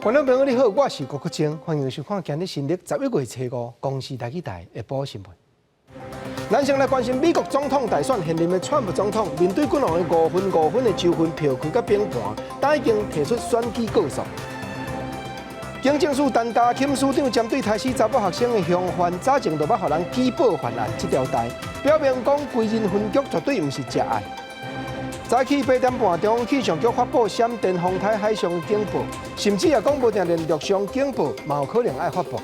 观众朋友你好，我是郭国清，欢迎收看今日新历11月初5公视台记台下晡新闻。咱先来关心美国总统大选现任的川普总统，面对滚红的5分的州份票开甲变盘，但已经提出选举告诉。警政署陈家钦署长针对台视查某学生的凶犯，早前就捌予人举报犯案这条带，表明讲归人分局绝对毋是食案。早起8点半钟，气象局发布闪电风台海上警报，甚至也讲无定连陆上警报，嘛有可能爱发布。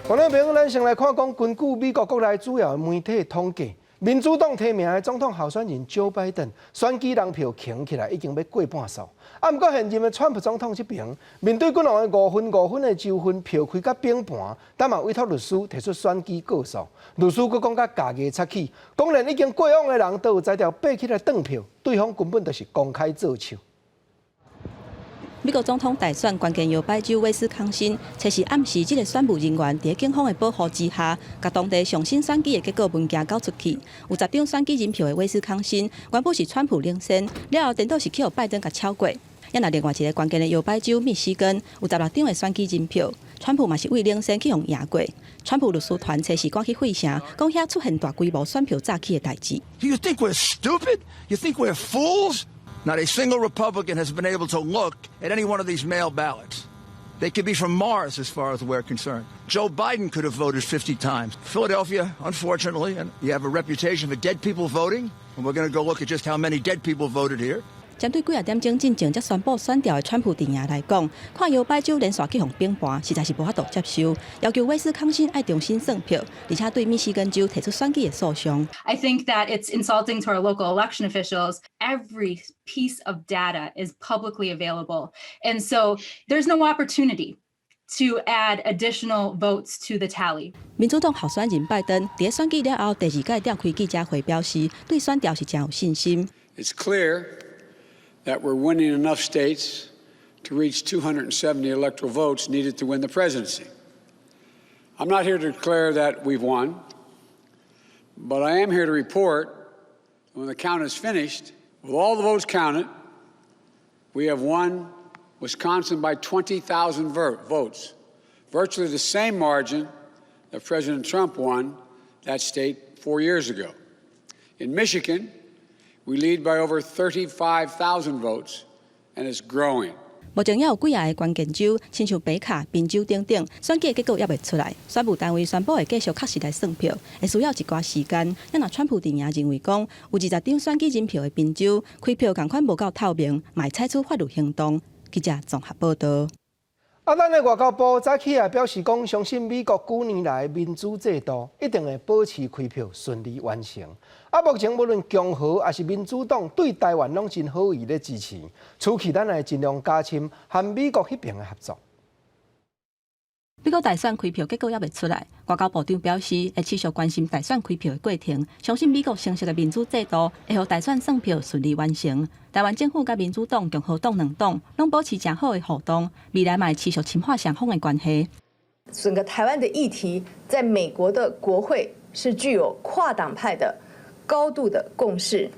观众朋友，咱先来看讲，根据美国国内主要媒体统计，民主党提名的总统候选人Joe Biden选举人票扛起来已经要过半数。啊，不过现任的川普总统这边，面对滚红的5分的州份票开甲变盘，但嘛委托律师提出选举告诉。律师佫讲甲价格插起，讲连已经过往的人都有才调爬起来转票，对方根本就是公开造笑。美国总统大选关键摇摆州威斯康辛，测试暗时，这个选务人员在警方的保护之下，甲当地上新选举的结果文件交出去。有10张选举人票的威斯康辛，原本是川普领先，了后颠倒是去互拜登甲超过。也那另外一个关键的摇摆州密西根，有16张的选举人票，川普嘛是为领先去互赢过。川普律师团测试赶去会城，讲遐出现大规模选票诈欺的代志。You think we're stupid? You think we're fools? Not a single Republican has been able to look at any one of these mail ballots. They could be from Mars as far as we're concerned. Joe Biden could have voted 50 times. Philadelphia, unfortunately, and you have a reputation for dead people voting, and we're going to go look at just how many dead people voted here. 针对几点钟进前才宣布选调的川普阵营来讲，看摇摆州连续去互变盘，实在是无法度接受，要求威斯康辛爱重新算票，而且对密西根州提出选举的诉讼。I think that it's insulting to our local election officials. Every piece of data is publicly available, and so there's no opportunity to add additional votes to the tally. 民主党候选人拜登在选举了后第2届召开记者会表示，对选调是真有信心。It's clear that we're winning enough states to reach 270 electoral votes needed to win the presidency. I'm not here to declare that we've won, but I am here to report when the count is finished, with all the votes counted, we have won Wisconsin by 20,000 votes, virtually the same margin that President Trump won that state 4 years ago. In Michigan, we lead by over 35,000 votes, and it's growing. 目前也有几个关键州，亲像北卡、宾州等等，选举结果也未出来。选务单位宣布会继续确实来算票，会需要一寡时间。也若川普阵营认为讲，有20张选举人票的宾州开票同款无够透明，嘛会采取法律行动。记者综合报道。咱的外交部早起也表示讲，相信美国9年来民主制度一定会保持开票顺利完成。目前无论共和还是民主党对台湾拢真好意咧支持，初期咱会尽量加深和美国迄边的合作。美国大选开票结果也未出来，外交部长表示会持续关心大选开票的过程，相信美国成熟的民主制度会让大选算票顺利完成。台湾政府甲民主党、共和党两党拢保持良好的互动，未来嘛会持续深化双方的关系。整个台湾的议题，在美国的国会是具有跨党派的高度的共识，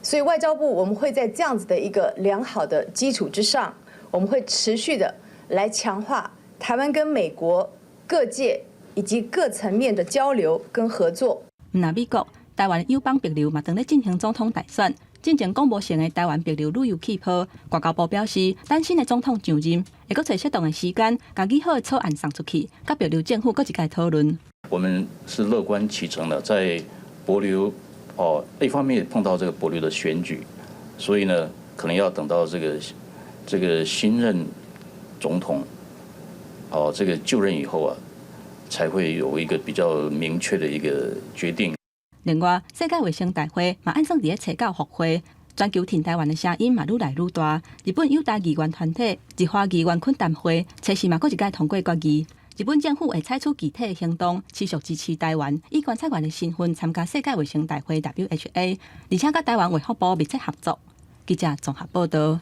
所以外交部我们会在这样子的一个良好的基础之上，我们会持续的来强化台湾跟美国各界以及各层面的交流跟合作。那美国、台湾友邦朋友嘛，正在进行总统大选。进前公布成的台湾朋友旅游气泡，外交部表示，等新的总统上任，会搁找适当的时间，把拟好的草案送出去，甲朋友政府搁一届讨论。我们是乐观其成的，在帛琉一方面也碰到这个帛琉的选举，所以呢，可能要等到这个新任总统这个就任以后啊，才会有一个比较明确的一个决定。另外，世界卫生大会嘛按算伫咧找到复会，全球挺台湾的声音嘛愈来愈大。日本友达议员团体日华议员恳谈会，测试嘛搁一届通过决议。日本政府会采取具体的行动，持续支持台湾以观察员的身份参加世界卫生大会 （WHA）， 而且甲台湾卫福部密切合作。记者综合报道。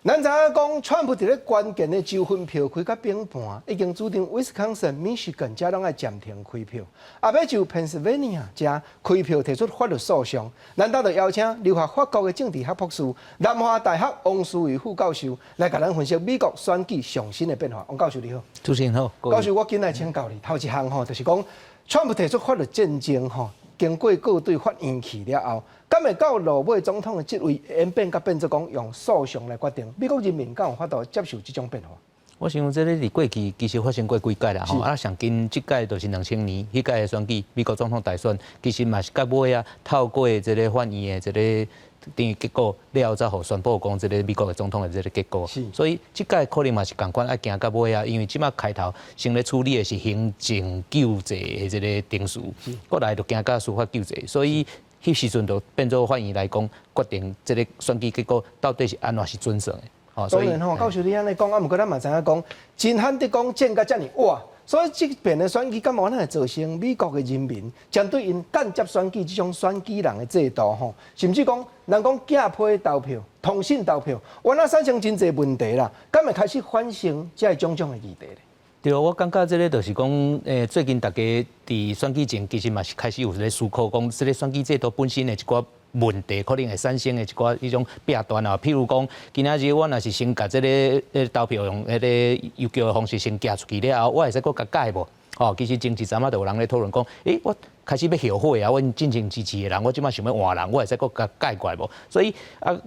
咱知影讲，川普伫咧关键的州份票开到平盘，已经注定威斯康辛、密西根遮拢爱暂停开票。后尾就 Pennsylvania 遮开票提出法律诉讼，咱到就邀请留学法国的政治学博士、南华大学王思维副教授来甲咱分析美国选举上新的变化。王教授你好，主持人好，教授我今来请教你，头一项吼，就是讲川普提出法律战争吼，经过各队法院去了后。敢会到落尾总统的职位演变，甲变做讲用诉讼来决定，美国人民敢有法度接受这种变化？我想这个伫过去其实发生过几届啦吼，上近即届就是2000年迄届的选举，美国总统大选，其实嘛是到尾啊，透过这个法院的这个等于结果了后，才互宣布讲这个美国的总统的这个结果。所以即届可能嘛是共款爱行到尾啊，因为即马开头先咧处理的是行政救济的这个定数，过来就行到司法救济，所以。迄时阵就变做法院来讲，决定这个选举结果到底是安怎是准算的。当然吼，教授你安尼讲，毋过咱嘛知影讲，真罕得讲战甲遮尔晚，所以即边的选举敢有哪会造成美国的人民针对因间接选举这种选举人的制度吼，甚至讲人讲假批投票、通信投票，原来产生真侪问题啦，敢会开始反省这种的议题咧？对，我感觉这个就是讲，最近大家伫选举前，其实嘛是开始有咧思考，讲这个选举制度本身的一寡问题，可能会产生的一寡迄种弊端啊。譬如讲，今仔日我若是先甲这个投票用迄个邮寄的方式先寄出去了后，我会使搁甲改无？哦，其实前一阵仔就有人咧讨论讲，我开始要后悔啊，阮进前支持的人，我即马想要换人，我会使搁甲改过来无？所以啊，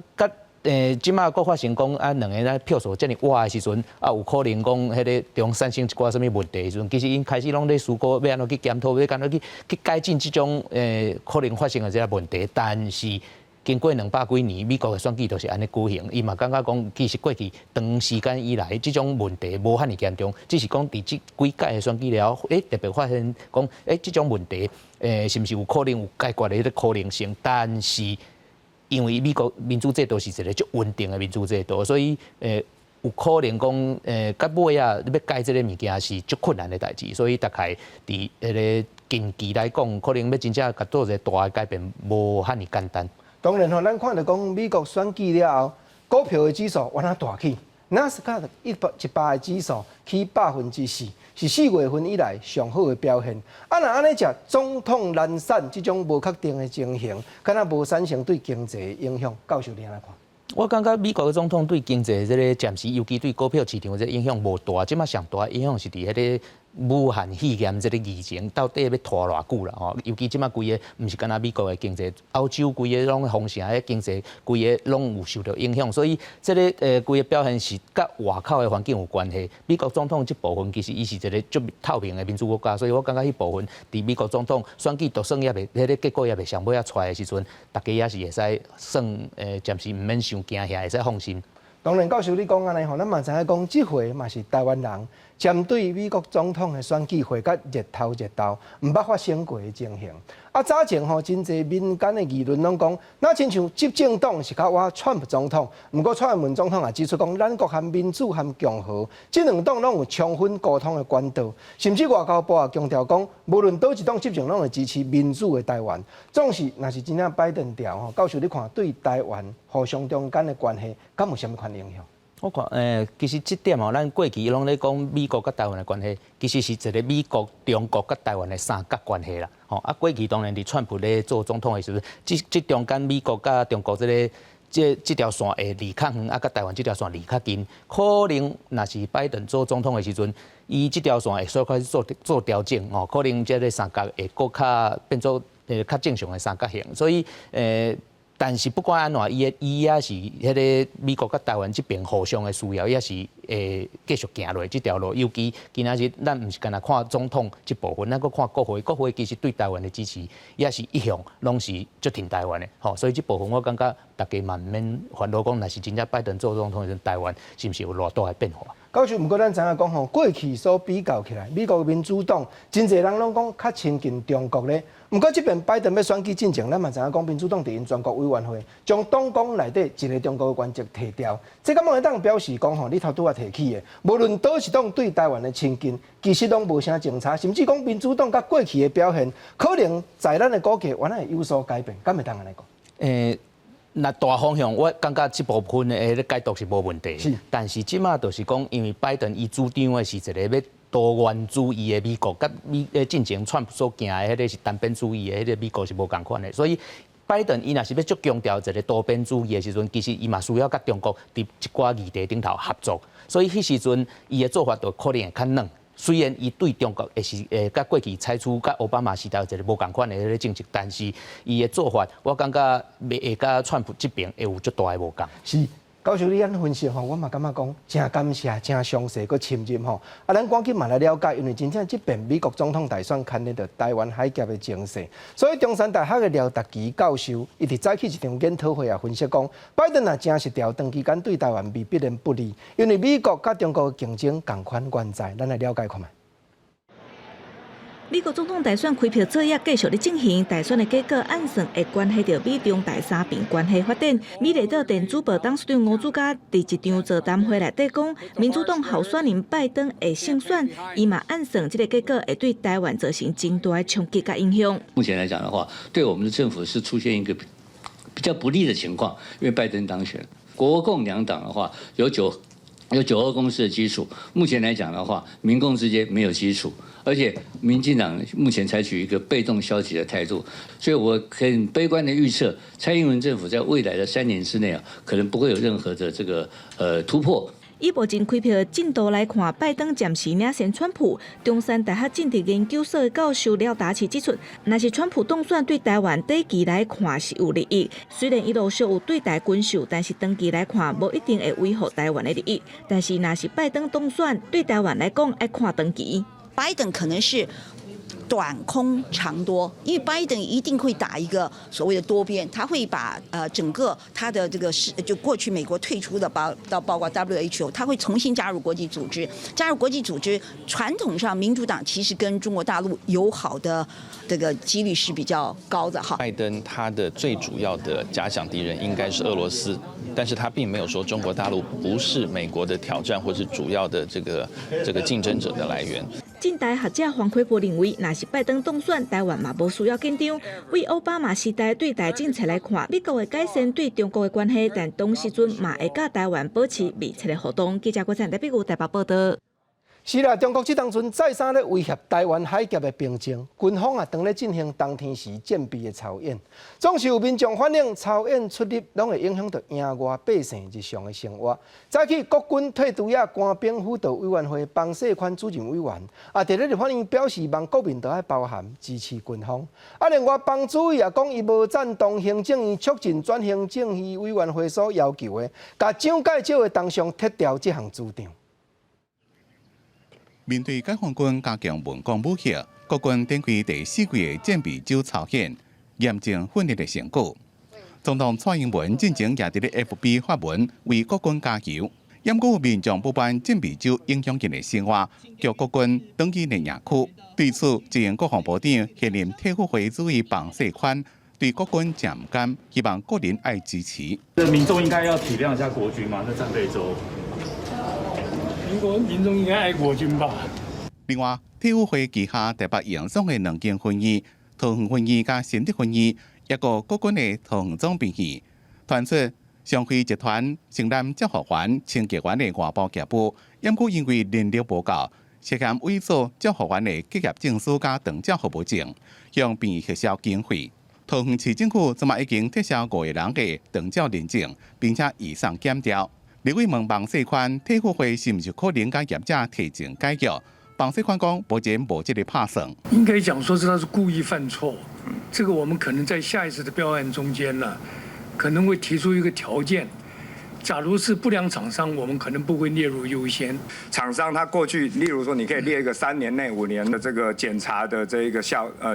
即马佫发生讲啊，两个咧票数遮尔晚的时阵，啊有可能讲迄个中产生一寡什物问题的时阵，其实因开始拢咧思考要安怎去检讨，要安怎去改进即种可能发生的这个问题。但是经过200几年，美国的选举都是安尼举行，伊嘛感觉讲，其实过去长时间以来，即种问题无遐尔严重，只是讲伫即几届的选举了后，特别发现讲，即种问题，是毋是有可能有解决的迄个可能性？但是因为美国民主制度是一个足稳定的民主制度，所以有可能讲到尾啊，你要改这个物件是足困难的代志，所以大概伫迄个近期来讲，可能要真正甲做一个大的改变，无遐尔简单。当然吼，咱看到讲美国选举了后，股票的指数往哪大起，纳斯达克100的指数起4%，是4月份以来上好的表现。啊，若安尼食总统难产这种无确定的情形，敢若无产生对经济的影响，教授你安怎看？我感觉美国的总统对经济这个暂时，尤其对股票市场这个影响无大，即马上大的影响是伫迄个武汉肺炎这个疫情到底要拖偌久啦？吼，尤其即马规个毋是干那美国的经济，欧洲规个拢封城的经济，规个拢有受到影响，所以这个规个表现是甲外口的环境有关系。美国总统这部分其实伊是一个足透明的民主国家，所以我感觉迄部分伫美国总统选举独算也袂，迄个结果也袂上尾啊出来的时阵，大家也是会使算暂时毋免伤惊遐，会使放心。当然，教授你讲安尼吼，咱嘛知影讲，这回嘛是台湾人针对美国总统的选举会甲热头，毋捌发生过的情形。啊，早前吼真侪民间的议论拢讲，那亲像执政党是较我川普总统，毋过蔡英文总统也指出讲，咱国含民主含共和，这两党拢有充分沟通的管道，甚至外交部也强调讲，无论倒一党执政，拢会支持民主的台湾。总是若是真正拜登调吼，教授你看对台湾互相中间的关系，敢有啥物款影响？我看，其实这点吼，咱过去拢咧讲美国甲台湾的关系，其实是一个美国、中国甲台湾的三角关系啦。吼，啊，过去当然伫川普咧做总统的时候，这中间美国甲中国这条线会离较远，啊，甲台湾这条线离较近。可能若是拜登做总统的时阵，伊这条线会所开始做调整，吼，可能这个三角会搁较变做较正常的三角形，所以但是不管安怎，伊也是迄个美国甲台湾这边互相的需要，也是继续行落这条路。尤其今仔日咱毋是干那看总统这部分，咱搁看国会，国会其实对台湾的支持也是一向拢是足挺台湾的。吼，所以这部分我感觉大家嘛毋免烦恼讲，若是真正拜登做总统时，台湾是毋是有偌大的变化？教授，毋过咱知影讲吼，过去所比较起来，美国民主党真侪人拢讲较亲近中国咧。毋过这边拜登要选举进前，咱嘛知影讲，民主党伫因全国委员会将党纲内底一个中国的官职摕掉，这敢会当表示讲吼，你头拄仔提起的，无论倒一党对台湾的亲近，其实拢无啥政策，甚至讲民主党甲过去的表现，可能在咱的估计原来会有所改变，敢会当安尼讲？那大方向，我感觉这部分的解读是无问题。是，但是即马就是讲，因为拜登伊主张的是一个要多元主义的美国，甲进前川普所行的迄个是单边主义的迄个美国是无共款的，所以。拜登伊若是要足强调一个多边主义的时阵，其实伊嘛需要甲中国伫一寡议题顶头合作，所以迄时阵伊的做法就可能会较软。虽然伊对中国也是甲过去采取甲奥巴马时代一个无共款的迄个政策，但是伊的做法，我感觉会甲川普这边会有足大的无共。是。教授，你安分析吼，我嘛感觉讲真感谢、真详细、佮深入吼。啊，咱赶紧嘛来了解，因为真正这边美国总统大选牵连到台湾海峡的情势，所以中山大学的廖达基教授，伊伫早起一场研讨会也分析讲，拜登若真实调长期间对台湾未必然不利，因为美国甲中国竞争同款原在，咱来了解看觅。美国总统大选开票作业继续咧进行，大选的结果按算会关系到美中第三边关系发展。美丽岛电子报董事长吴祖嘉伫一场座谈会内底讲，民主党候选人拜登会胜选，伊嘛按算这个结果会对台湾造成真大的冲击甲影响。目前来讲的话，对我们的政府是出现一个比较不利的情况，因为拜登当选，国共两党的话有9·2共识的基础，目前来讲的话，民共之间没有基础。而且民进党目前采取一个被动消极的态度，所以我很悲观的预测，蔡英文政府在未来的3年之内可能不会有任何的这个突破。以目前开票进度来看，拜登暂时领先川普。中山大学政治研究所的教授廖达奇指出，若是川普当选，对台湾短期来看是有利益。虽然伊陆续有对台军售，但是长期来看无一定会维护台湾的利益。但是若是拜登当选，对台湾来讲要看长期。拜登可能是短空长多，因为拜登一定会打一个所谓的多边，他会把整个他的这个就过去美国退出的包括 WHO， 他会重新加入国际组织。加入国际组织，传统上民主党其实跟中国大陆友好的这个几率是比较高的哈。拜登他的最主要的假想敌人应该是俄罗斯，但是他并没有说中国大陆不是美国的挑战或是主要的这个竞争者的来源。近代学者黄奎波认为，若是拜登当选，台湾嘛无需要紧张。为奥巴马时代对台政策来看，美国会改善对中国的关系，但当时阵嘛会甲台湾保持密切的互动。记者郭灿台北台北报道。是啦，中国这当阵再三咧威胁台湾海峡的平静，军方啊当咧进行冬天时战备的操演，总是有民众反映操演出入拢会影响到野外百姓日常的生活。早起国军退队啊，官兵辅导委员会彭世宽主任委员啊，伫咧入反应表示，望国民都要包含支持军方。啊，另外彭主委也讲，伊无赞同行政院促进转型正义委员会所要求的，甲蒋介石的当上撤掉这项主张。面对解放军加强文攻武吓，国军展开第4季的战备周操演，验证训练的成果。总统蔡英文进前也伫咧 FB 发文为国军加油，掩过民众不办战备周影响人的生活，叫国军登记的野区。对此，前国防部长现任退伍会主委彭世宽对国军讲感，希望国人爱支持。民众应该要体谅一下国军嘛，在战备周。民众应该爱国军吧。另外，退伍会旗下台北营总的2间分院，桃园分院甲新竹分院，也个国军的桃园总兵役，传出上辉集团承担教学员、清洁员的外包业务，掩过因为人力不够，涉嫌伪造教学员的结业证书甲长照服务证，向兵役撤销经费。桃园市政府昨嘛已经撤销5个人的长照认证，并且移送检调。立委问彭世宽退伍会是不是可能甲业者提前解约？彭世宽讲，目前无这个拍算。应该讲说是他是故意犯错，这个我们可能在下一次的标案中间呢，可能会提出一个条件。假如是不良厂商，我们可能不会列入优先。厂商他过去，例如说，你可以列一个3年内、5年的这个检查的这一个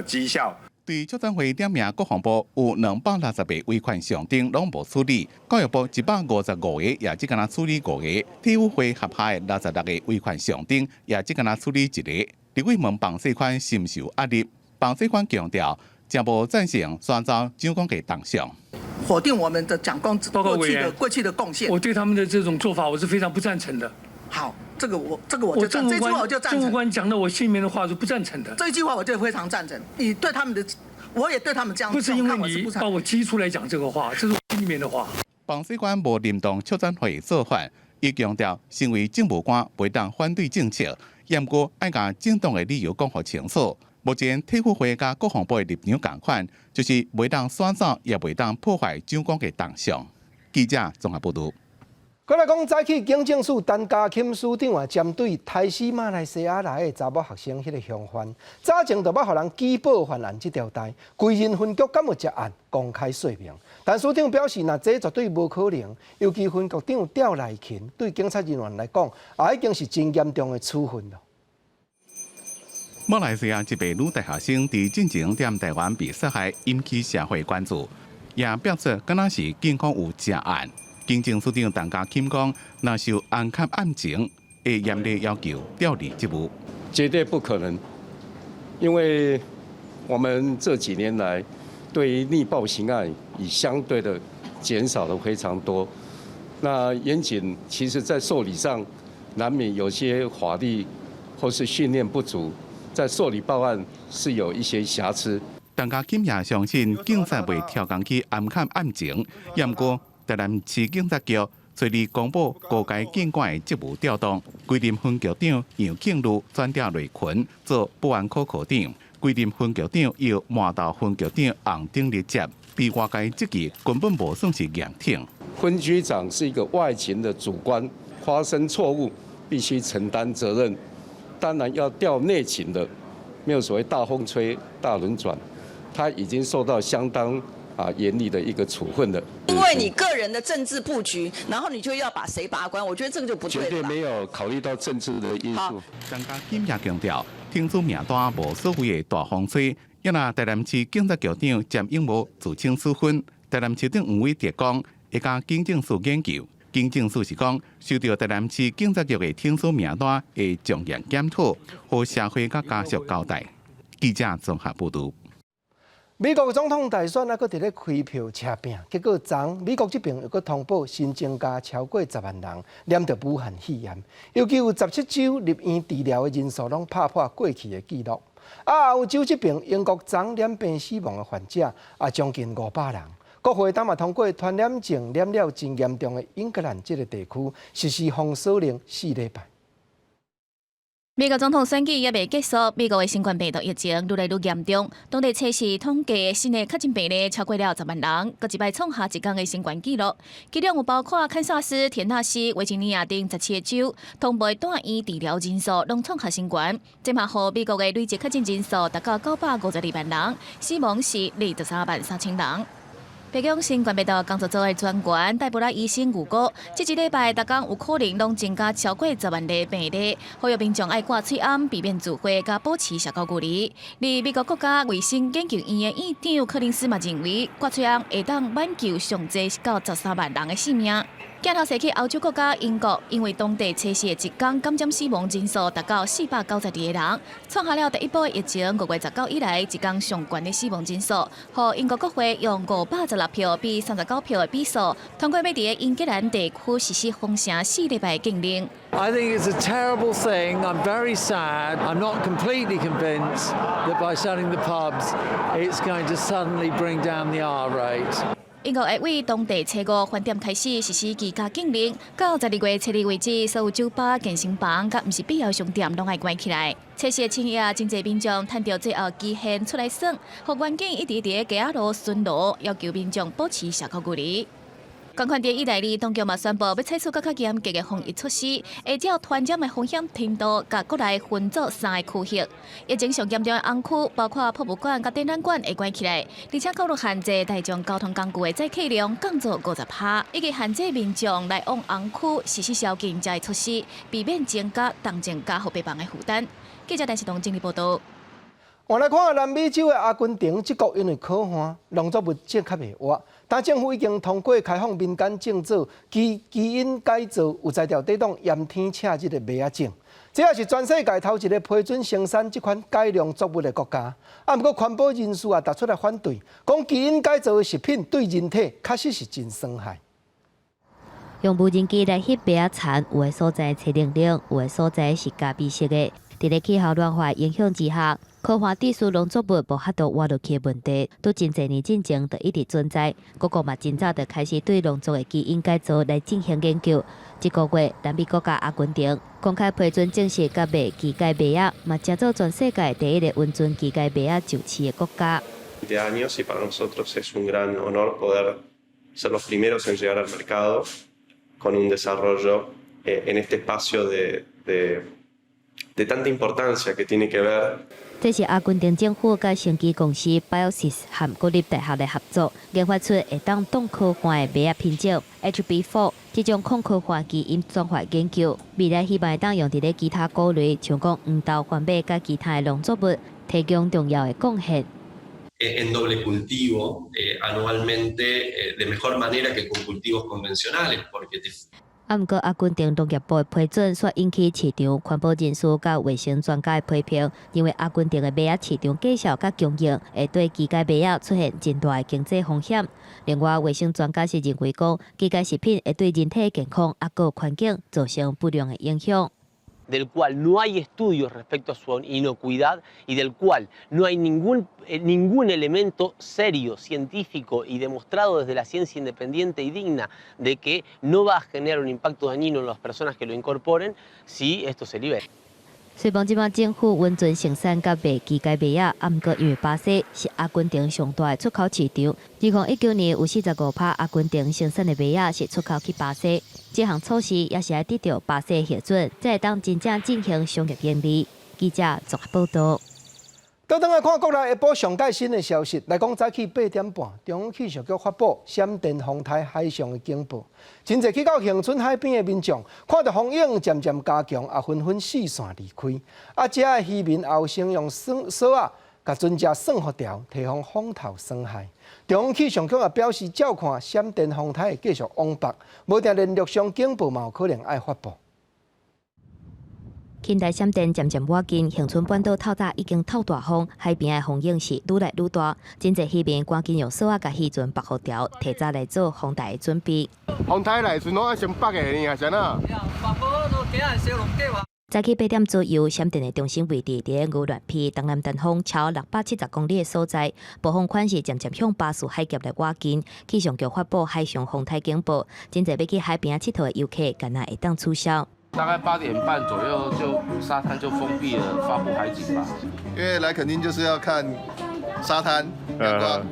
绩效。对作战会点名国防部有260个违款上定拢无处理，教育部155个也只敢若处理5个，退伍会合下的66个违款上定也只敢若处理1个。立委问彭世宽是不是有压力？彭世宽强调，真无赞成宣召蒋公给当上。否定我们的蒋公过去的贡献。我对他们的这种做法我是非常不赞成的。好，这个我就这句话我就赞成。政务官讲的我心里面的话是不赞成的。这一句话我就非常赞成。你对他们的，我也对他们这样。不是因为你把我激出来讲这个话，这是我心里面的话。邦西官无认同促转会做法，伊强调，身为政务官袂当反对政策，严过爱甲正当的理由讲互清楚。目前体育会甲国防部的立场共款，就是袂当选走，也袂当破坏长官的动向。记者综合报道。过来讲，早起警政署陈家钦署长啊，针对杀死马来西亚来的查某学生迄个凶犯，早前就要互人举报犯案这条带，归因分局敢有接案公开说明。但署长表示，那这绝对无可能，尤其分局长刁来勤，对警察人员来讲，已经是真严重的处分了。马来西亚一名女大学生伫进前踮台湾被杀害，引起社会关注，也表示敢若是警方有接案。警政署长陈家钦讲，若受案卡案情，会严厉要求调离职务。绝对不可能，因为我们这几年来对于逆暴刑案已相对的减少了非常多。那严警其实在受理上难免有些法律或是训练不足，在受理报案是有一些瑕疵。陈家钦也相信警察袂跳工去暗砍案情，不过台南市警察局随日公布高阶警官的职务调动，规定分局长杨庆禄转调雷群做保安科科长，规定分局长由麻豆分局长洪鼎立接，比外界职级根本无算是硬挺。分局长是一个外勤的主官，发生错误必须承担责任，当然要调内勤的，没有所谓大风吹大轮转，他已经受到相当严厉的一个处分的。因为你个人的政治布局，然后你就要把谁把关，我觉得这个就不对了。绝对没有考虑到政治的因素。陈家钦也强调，听出名单无所谓的大风吹，也拿台南市警察局长詹永武自请处分。台南市长黄伟哲讲，会甲警政署研究。警政署是讲，收到台南市警察局的听书名单，会从严检讨，和社会甲家属交代。记者综合报道。美国总统大选还佫伫咧开票车拼，结果昨美国这边又佫通报新增加超过10万人染着武汉肺炎，尤其有17州入院治疗的人数拢打破过去的纪录。欧洲这边英国昨染病死亡的患者将近500人。国会当嘛通过传染症染了真严重的英格兰这个地区实施封锁令4礼拜。美国总统选举也未结束，美国的新冠病毒疫情愈来愈严重。当地测试统计新的确诊病例超过了10万人，搁一摆创下一天的新冠纪录。其中有包括堪萨斯、田纳西、维吉尼亚等17个州，通报住院治疗人数拢创下新高。这嘛，互美国的累计确诊人数达到952万人，死亡是23万3000人。北京新冠病毒工作组的专员戴布拉医生预估，这一礼拜逐天有可能拢增加超过10万例病例，呼吁民众爱挂嘴暗，避免聚会，加保持社交距离。而美国国家卫生研究院的院长柯林斯嘛认为，挂嘴暗会当挽救上济到13万人的性命。镜头射去欧洲国家英国，因为当地测试的一天感染死亡人数达到492个人，创下了第一波疫情5月19以来一天上悬的死亡人数。互英国国会用516票比39票的比数，通过要伫英格兰地区实施封城4礼拜禁令。I think it's a terrible thing. I'm very sad. I'm not completely convinced that by shutting the pubs, it's going to suddenly bring down the R rate. 英国会为当地初5饭店开始实施居家禁令，到12月7日为止，所有酒吧、健身房甲毋是必要商店拢爱关起来。测试的前夜，真侪民众趁到最后期限出来耍，互员警一直伫街仔路巡逻，要求民众保持社交距离。同款伫意大利，当局嘛宣布要采取更加严格的防疫措施，会照传染的风险程度，甲国内分做3个区域。疫情上严重的红区，包括博物馆、甲展览馆会关起来，而且考虑限制大众交通工具的载客量降做50%，以及限制民众来往红区实施宵禁这措施，避免增加同情加互别房的负担。记者陈世彤整理报道。换来看南美洲的阿根廷，这国因为可旱，农作物种较袂活，但政府已经通过开放民间种植基因改造有材料抵挡炎天赤日的麦仔种。这也是全世界头一个批准生产这款改良作物的国家。不过环保人士踏出来反对，讲基因改造的食品对人体确实是真伤害。用无人机来翕麦仔田，有的所在青绿绿，有的所在是咖啡色的。伫咧气候暖化影响之下，科幻地区农作物无法度活落去的问题，都真侪年进前就一直存在。各国嘛真早就开始对农作的基因改造来进行研究。这个月，南美国家阿根廷公开批准正式甲卖机械麦仔，嘛制造全世界第一个温存机械麦仔就市的国家。De años y para nosotros es un gran honor poder ser los primeros en llegar al mercado con un desarrollo en este espacio de tanta importancia que tiene que ver。这是阿根廷政府甲生技公司 Biosys 和国立大学的合作，研发出会当抗科幻的麦仔品种 HB4。这种抗科幻基因转化研究，未来希望会当用伫咧其他谷类，像讲黄豆、番麦甲其他的农作物，提供重要的贡献。En doble cultivo anualmente de mejor manera que con cultivos convencionales, porque 啊，毋过阿根廷农业部的批准，却引起市场环保人士甲卫生专家的批评，因为阿根廷的麦仔市场介绍甲供应会对机械麦仔出现真大的经济风险。另外，卫生专家是认为讲，机械食品会对人体健康啊个环境造成不良的影响。del cual no hay estudios respecto a su inocuidad y del cual no hay ningún elemento serio, científico y demostrado desde la ciencia independiente y digna de que no va a generar un impacto dañino en las personas que lo incorporen si esto se libera。虽然即摆政府温存生产甲卖机械麦仔，啊，毋过因为巴西是阿根廷上大的出口市场，2019年有45%阿根廷生产的麦仔是出口去巴西。这项措施也是要得到巴西的核准，才会当真正进行商业盈利。记者综合报道。倒转来看国内下晡上最新的消息，来讲早起8点半，中央气象局发布闪电风台海上的警报。真侪去到恒春海边的民众，看到风影渐渐加强，也纷纷四散离开。啊，遮的渔民也有先用锁啊，甲船只算好条，提防风头损害。中央气象局也表示，照看闪电风台会继续往北，无定连续上警报嘛有可能爱发布。近代闪电渐渐迫近，恒春半岛透早已经透大风，海边的风影是愈来愈大。真侪渔民赶紧用锁啊，甲渔船绑好条，提早来做风台的准备。风台来船拢爱先绑的呢，先啊。早起8点左右，闪电的中心位置伫牛乱皮东南东风超670公里的所在，暴风圈是渐渐向巴士海峡来挖近。气象局发布海上风台警报，真侪要去海边佚佗的游客，敢若会当取消。大概8点半左右就沙滩就封闭了，发布海警吧。因为来垦丁就是要看沙滩阳光。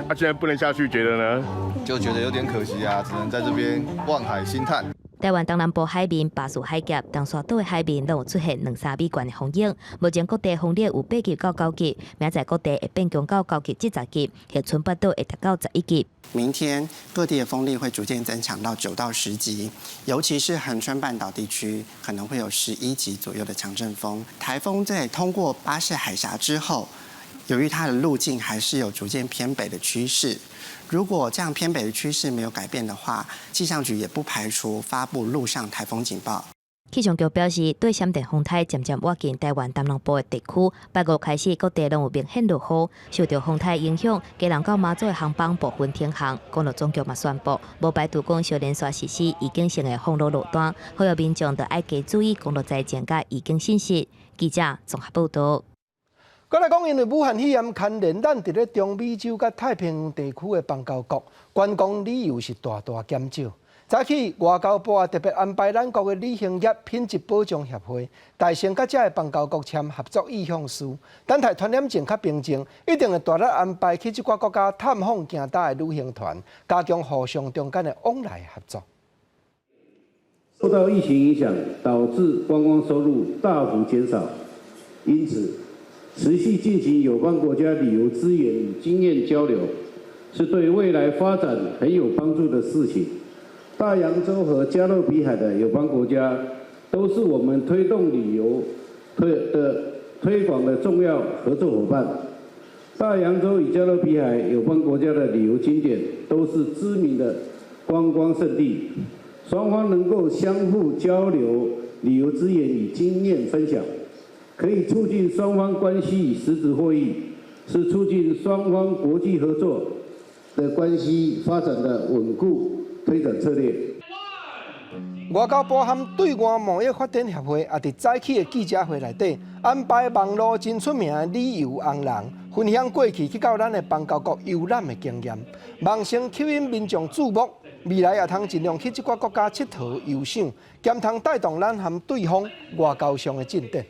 现在不能下去，觉得呢？就觉得有点可惜啊，只能在这边望海兴叹。台湾东南部海面、巴士海峡、东沙岛的海面都有出现2-3米悬的风影。目前各地风力有8级到9级，明仔各地会变强到9级至10级，恒春半岛会达到11级。明天各地的风力会逐渐增强到9到10级，尤其是恒春半岛地区可能会有11级左右的强阵风。台风在通过巴士海峡之后，由于它的路径还是有逐渐偏北的趋势。如果这样偏北的趋势没有改变的话，气象局也不排除发布陆上台风警报。气象局表示，对闪电风台渐渐挖近台湾东南部的地区，8月开始各地拢有明显落雨。受到风台影响，基隆到马祖的航班部分停航。公路总局嘛宣布，无排除讲小连续实施已经成的封路路段，呼吁民众要加注意公路财前甲已经信息。记者综合报道。再来讲，因为武汉肺炎牵连咱伫咧中美洲甲太平洋地区的邦交国，观光旅游是大大减少。早起外交部也特别安排咱国的旅行业品质保障协会，大声甲这个邦交国签合作意向书。等待传染症较平静，一定会大力安排去这寡国家探访行大的旅行团，加强互相中间的往来合作。受到疫情影响，导致观光收入大幅减少，因此。持续进行有关国家旅游资源与经验交流，是对未来发展很有帮助的事情。大洋洲和加勒比海的友邦国家，都是我们推动旅游推广的重要合作伙伴。大洋洲与加勒比海友邦国家的旅游景点都是知名的观光胜地，双方能够相互交流旅游资源与经验分享。可以促进双方关系与实质获益，是促进双方国际合作的关系发展的稳固推展策略。外交部含对外贸易发展协会也伫早起的记者会内底安排网络真出名的旅游红人分享过去去到咱的邦交国游览的经验，望成吸引民众注目。未来也通尽量去这些国家佚佗游赏，兼通带动咱和对方外交上的进展。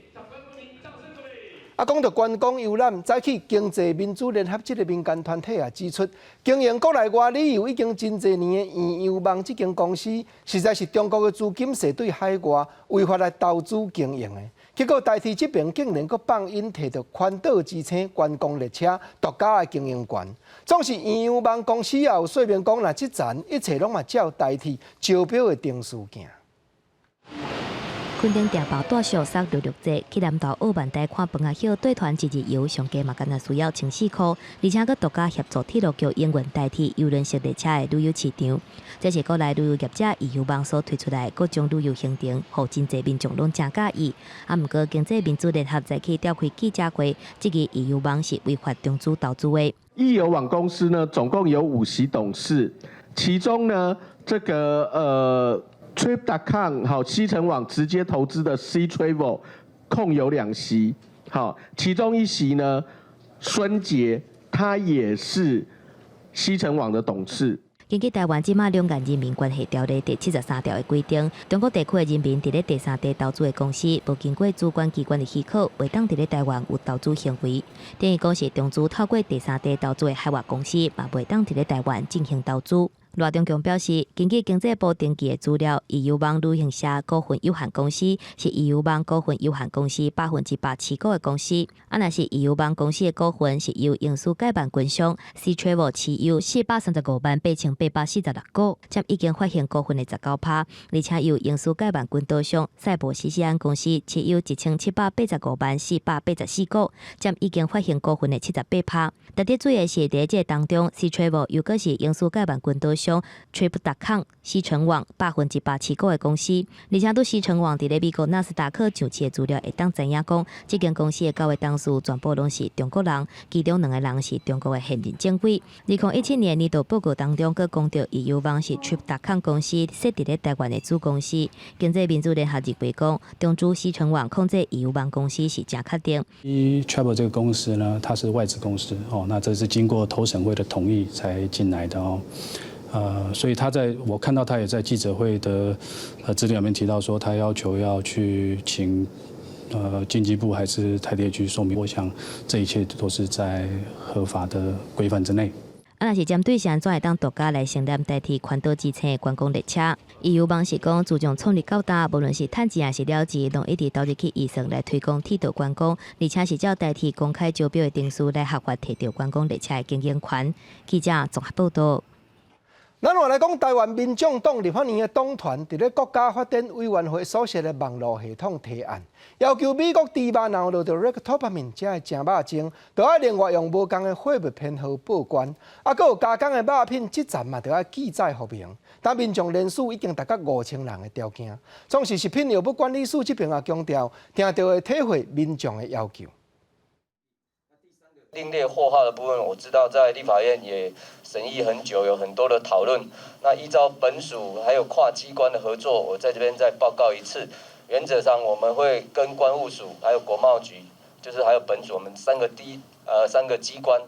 讲到观光游览，早起经济民主联合这个民间团体也指出，经营国内外旅游已经真侪年的圆游网这间公司，实在是中国的资金是对海外违法来投资经营的。结果台铁这边竟然阁放因摕到环岛之称观光列车独家的经营权，总是圆游网公司也有说明讲，若即站一切拢嘛照台铁招标的定数行。昆顶订包大小杀陆节，去南投澳万台看饭仔秀对团一日游，上加嘛干那需要1,400块，而且佮独家协助铁路局营运代替邮轮式列车的旅游市场。这是国内旅游业者圆游网所推出来各种旅游行程，互真侪民众拢真介意。毋过经济民主联合早起召开记者会，这个圆游网是违法中资投资的。易游网公司呢，总共有5席董事，其中呢，这个Trip.com 好，西城网直接投资的 C Travel 共有2席，好，其中1席呢，孙杰他也是西城网的董事。根据台湾即马两岸人民关系条例第73条的规定，中国地区的人民伫咧第三地投资的公司，无经过主管机关的许可，袂当伫咧台湾有投资行为。等于讲是中资透过第三地投资的海外公司，嘛袂当伫咧台湾进行投资。罗中强表示，根据经济部登记的资料，圆游网旅行社股份有限公司是圆游网股份有限公司100%持股的公司。若是圆游网公司的股份是由营事改办军商 C Travel 持有435,846股，占已经发行股份的19%，而且由营事改办军岛商赛博西西安公司持有1,785,484股，占已经发行股份的78%。特别注意的是，在这当中 ，C Travel 又个是营事改办军岛商。Trip.com 西城网100%持股的公司，而且对西城网伫咧美国纳斯达克上市的资料会当知影讲，这间公司的9位董事全部拢是中国人，其中2个人是中国的现任政委。2017年年度报告当中，佮讲到圆游网是 Trip.com 公司设伫咧台湾的子公司。经济民主联合认为讲，中资西城网控制圆游网公司是真确定。Travel 这个公司呢，它是外资公司哦，那这是经过投审会的同意才进来的哦。所以我看到他也在记者会的资料里面提到说，他要求要去请经济部还是台铁局说明。我想这一切都是在合法的规范之内。若是针对是安怎会当独家来承担代替环岛之称的观光列车，圆游网是讲自从创立到大，无论是趁钱还是了钱，拢一直投入去预算来推广铁道观光，而且是照代替公开招标的定数来合法摕到观光列车的经营权。记者综合报道。咱话来讲，台湾民众党立法院的党团伫咧国家发展委员会所设的网络系统提案，要求美国猪肉脑落到 Ractopamine 这个正肉精，就要另外用无同的货物编号报关，佮有加工的肉品即站嘛，就要记载说明。但民众人数已经达到5000人的条件，总是食品药物管理署这边也强调，听到会体会民众的要求。另列货号的部分，我知道在立法院也审议很久，有很多的讨论。那依照本署还有跨机关的合作，我在这边再报告一次。原则上，我们会跟关务署还有国贸局，就是还有本署，我们3个机关，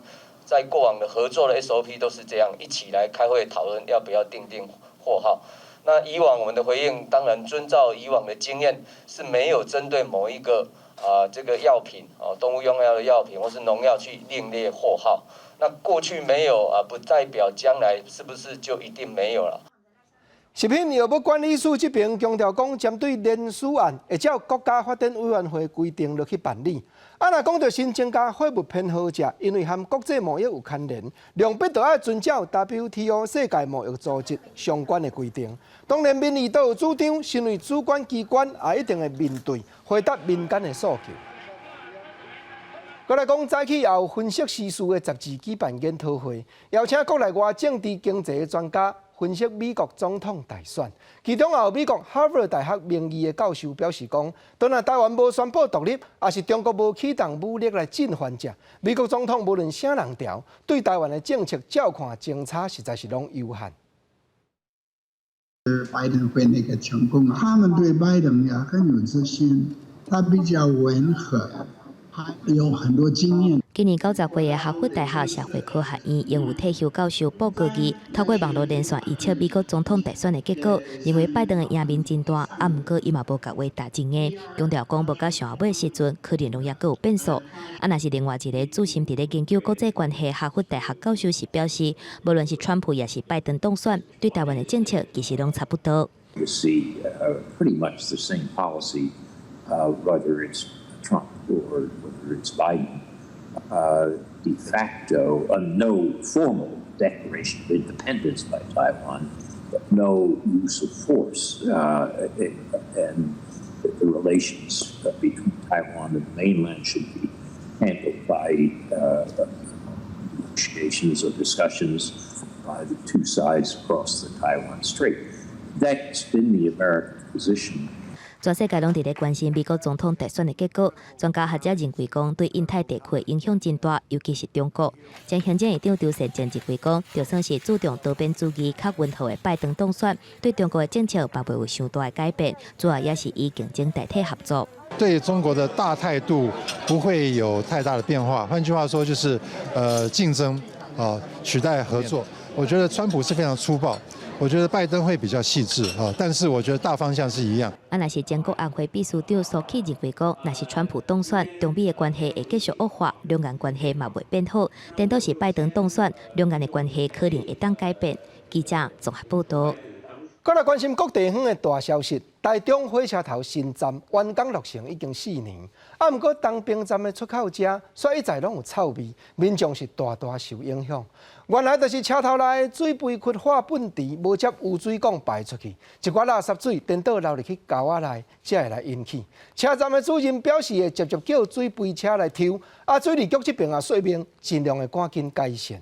在过往的合作的 SOP 都是这样，一起来开会讨论要不要订货号。那以往我们的回应，当然遵照以往的经验，是没有针对某一个这个药品动物用药的药品或是农药去另列货号。那过去没有不代表将来是不是就一定没有了？食品药物管理署这边强调讲，针对联署案会照国家发展委员会规定落去办理。若讲到新增加货物编号者，因为和国际贸易有牵连，量必就要遵照 WTO 世界贸易组织相关的规定。当然，民意都有主张，身为主管机关也一定会面对回答民间的诉求。再来讲，早起也有分析时事的杂志举办研讨会，邀请国内外政治经济的专家分析美国总统大选。其中也有美国哈佛大学名誉的教授表示讲，当然台湾无宣布独立，也是中国无启动武力来进犯者。美国总统无论啥人调，对台湾的政策照看侦查实在是拢有限。拜登会那个成功，他们对拜登也很有自信，他比较温和，还有很多经验。今年90岁的哈佛大学社会科学院应有退休教授报告仪，透过网络连线预测美国总统大选的结果，认为拜登的赢面真大，啊，不过伊嘛无甲话打真的，强调讲无到上尾时阵，可能仍也阁有变数。啊，若是另外一个注心伫咧研究国际关系哈佛大学教授是表示，无论是川普也是拜登当选，对台湾的政策其实拢差不多。You see pretty much the same policy, whether it's Trump or whether it's Biden. De facto, no formal declaration of independence by Taiwan, but no use of force, and the relations between Taiwan and the mainland should be handled by negotiations or discussions by the two sides across the Taiwan Strait. That's been the American position. 全世界拢伫咧关心美国总统大选的结果，专家学者认为讲对印太地区的影响真大，尤其是中国。前行政院长周善政认为讲，就算是注重多边主义、较温和的拜登当选，对中国的政策并未有太大的改变，主要也是以竞争代替合作。对中国的大态度不会有太大的变化。换句话说，就是竞争取代合作。我觉得川普是非常粗暴。我觉得拜登会比较细致但是我觉得大方向是一样。啊，若是全国安会秘书长苏启认为讲，若是川普当选，中美的关系会继续恶化，两岸关系嘛袂变好。但倒是拜登当选，两岸的关系可能会当改变。记者综合报道。再来关心各地方的大消息，台中火车头新站完工落成已经4年，啊，不过东平站的出口车却一再拢有臭味，民众是大大受影响。原来就是车头内水杯缺乏粪池，无接污水管排出去，一寡垃圾水颠倒流入去沟仔内，才会来引起。车站的主任表示会直接叫水杯车来抽，啊，水利局这边也说明尽量会赶紧改善。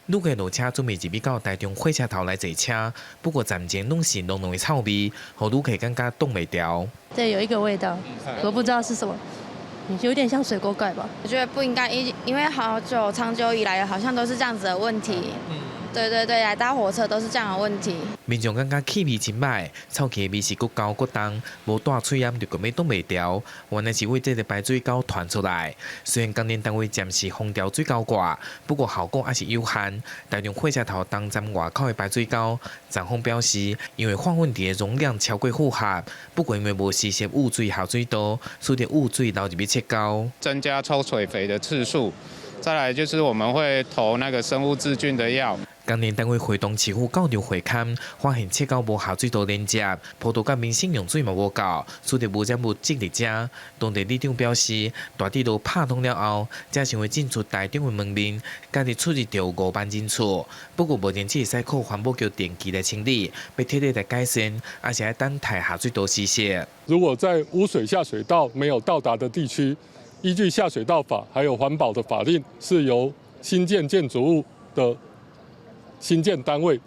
愈过路车准备入去到台中火车头来坐车，不过暂前拢是浓浓的臭味，互愈客感觉挡袂掉。对，有一个味道，我不知道是什么，有点像水沟盖吧。我觉得不应该，因为长久以来好像都是这样子的问题。对，来搭火车都是这样的问题。民众感觉气味真歹，臭气味是愈高愈重，无带喙炎就根本挡袂掉。原来是为这个排水沟传出来。虽然工研单位暂时封掉水沟盖，不过效果还是有限。台中火车头东站外口的排水沟，站方表示，因为化粪池的容量超过负荷，不过因为无实施污水下水道，使得污水流入去切沟，增加抽水肥的次数。再来就是我们会投那个生物治菌的药。工研单位会同市府校长会勘，发现切沟无下水道连接，葡萄甲民生用水嘛无够，使得无污物积伫遮。当地里长表示，大地路拍通了后，才想要进出台中的门面，家己出入就5万人次。不过目前只会使靠环保局定期来清理，要彻底来改善，而且要等待下水道施设。如果在污水下水道没有到达的地区，依据下水道法还有环保的法令，是由新建建筑物的新建单位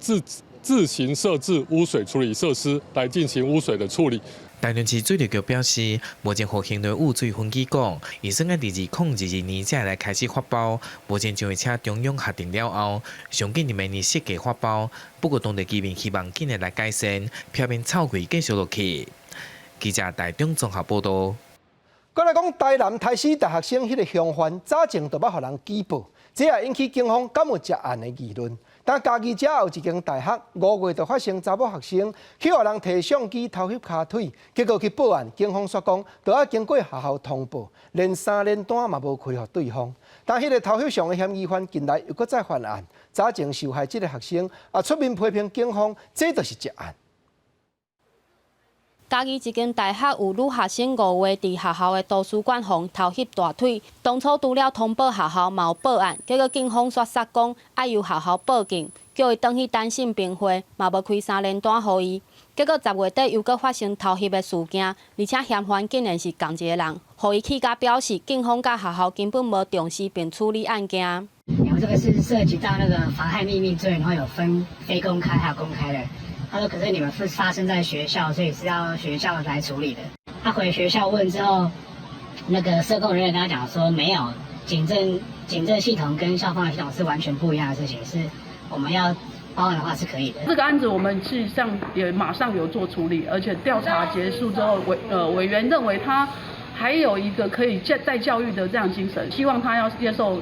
自行设置污水处理设施来进行污水的处理。台中市水利局表示，目前复兴的污水分期管，已算在2022年才来开始发包，目前将会请中央核定了后，上紧明年设计发包。不过当地居民希望今日来改善，避免臭味继续落去。记者台中综合报道。再来讲，台南台师大学生迄个凶犯，早前就捌互人举报，这也引起警方敢有涉案的议论。但家己遮有一间大学5月就发生查某学生去互人摕相机偷翕骹腿，结果去报案，警方说讲，就要经过学校通报，连3连单嘛无开予对方。但迄个偷翕相的嫌疑犯近来又搁再犯案，早前受害这个学生也出面批评警方，这就是涉案。嘉义一间大学有女学生5月伫学校的图书馆旁偷翕大腿，当初除了通报学校，嘛有报案，结果警方说杀讲爱由学校报警，叫伊转去单信平会，嘛无开3连单予伊。结果10月底又搁发生偷翕的事件，而且嫌犯竟然是同一个人，予伊气甲表示，警方甲学校根本无重视并处理案件。然后这个是涉及到那个妨害秘密罪，然后有分非公开还有公开的。他说：“可是你们是发生在学校，所以是要学校来处理的。”他回学校问之后，那个社工人员跟他讲说：“没有，警政系统跟校方的系统是完全不一样的事情，是我们要报案的话是可以的。这个案子我们事实上也马上有做处理，而且调查结束之后，委员认为他还有一个可以再教育的这样精神，希望他要接受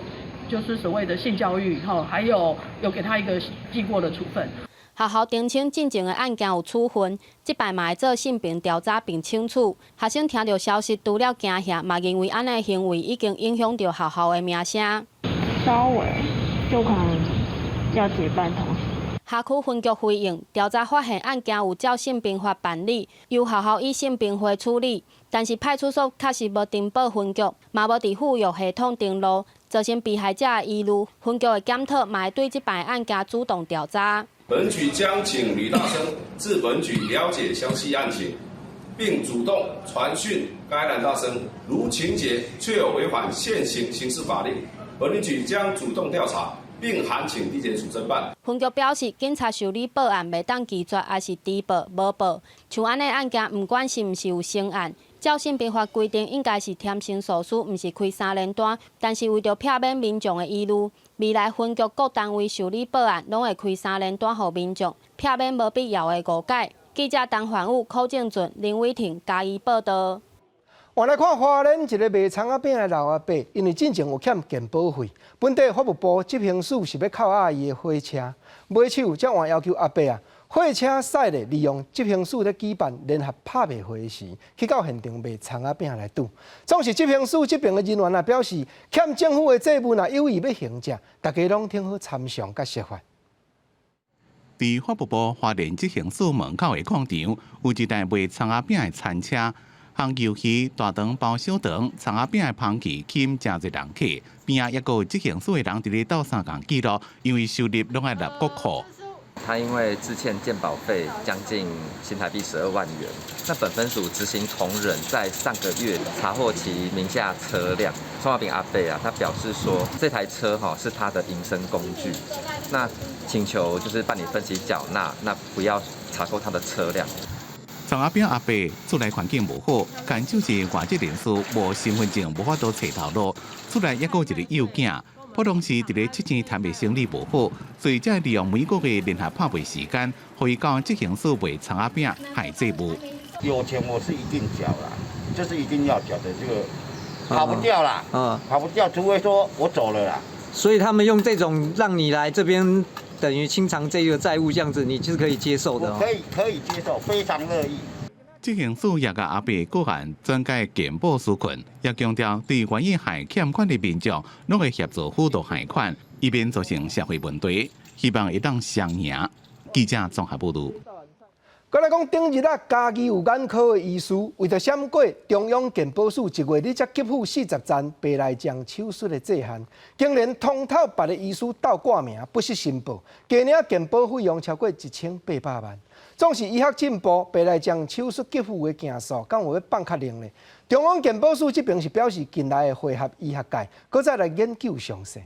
就是所谓的性教育，还有给他一个记过的处分。学校澄清进前的案件有处分，这摆嘛会做性平调查并清楚。学生听到消息，除了惊吓，嘛认为安尼行为已经影响到学校的名声。稍微就可能要结伴同行。辖区分局回应，调查发现案件有照性平法办理，由学校以性平会处理，但是派出所确实无登报分局，嘛无伫妇幼系统登录，造成被害者的疑虑。分局的检讨嘛会对这摆案件主动调查。本局将请吕大生至本局了解详细案情，并主动传讯该男大生，如情节确有违反现行刑事法令，本局将主动调查，并函请地检署侦办。分局表示，警察受理报案，袂当拒绝，还是低报、无报。像安尼案件，不管是毋是有成案，照性平法规定，应该是添薪诉讼，毋是开3连单。但是为着避免民众的疑虑，未来分局各单位受理报案，拢会开3连单予民众，避免无必要的误解。记者陈焕武、柯正俊、林伟霆加以报道。我来看花莲一个卖葱仔饼的老阿伯，因为进前有欠健保费，本地法务部执行署是要扣押伊的货车，买手才换要求阿伯货车驶咧利用执行署咧举办联合拍卖会时，去到现场卖葱仔饼来赌。总是执行署这边的人员表示，欠政府的债务有意要还债，大家拢听好参详甲说法。伫法务部花莲执行署门口的广场，有一台卖葱仔饼的餐车。烘油鱼、大肠包小肠、葱仔饼的香气吸引真侪人客，边仔抑个有执行署的人伫咧斗相共记录，因为收入拢爱入国库。他因为自欠健保费将近新台币12万元，那本分署执行同仁在上个月查获其名下车辆，葱仔饼阿伯他表示说这台车是他的营生工具，那请求就是办理分期缴纳，那不要查扣他的车辆。葱仔饼阿伯厝内环境无好，干就是外籍人士无身份证，无法度找头路。厝内抑有一个幼囝，普通时伫咧七钱摊卖生意无好，所以才利用每个月联合拍卖时间，可以到执行署卖葱仔饼害债务。有钱我是一定缴啦，这是一定要缴的，这个跑不掉啦，跑不掉，除非说我走了啦。所以他们用这种让你来这边。等于清偿这个债务，这样子你是可以接受的。可以接受，非常乐意。执行署也甲阿伯个案转介健保司群，也强调对愿意还欠款的民众，拢会协助辅导还款，以免造成社会问题，希望会当双赢。记者综合报道。再来讲，顶日家己有眼科的医师，为着闪过中央健保署1月你才给付40站白内障手术的制限，竟然通透别的医师倒挂名，不实申报，今年健保费用超过1800万。总是医学进步，白内障手术给付的件数，敢有要放较灵呢？中央健保署这边是表示，近来的会合医学界，搁再来研究详细。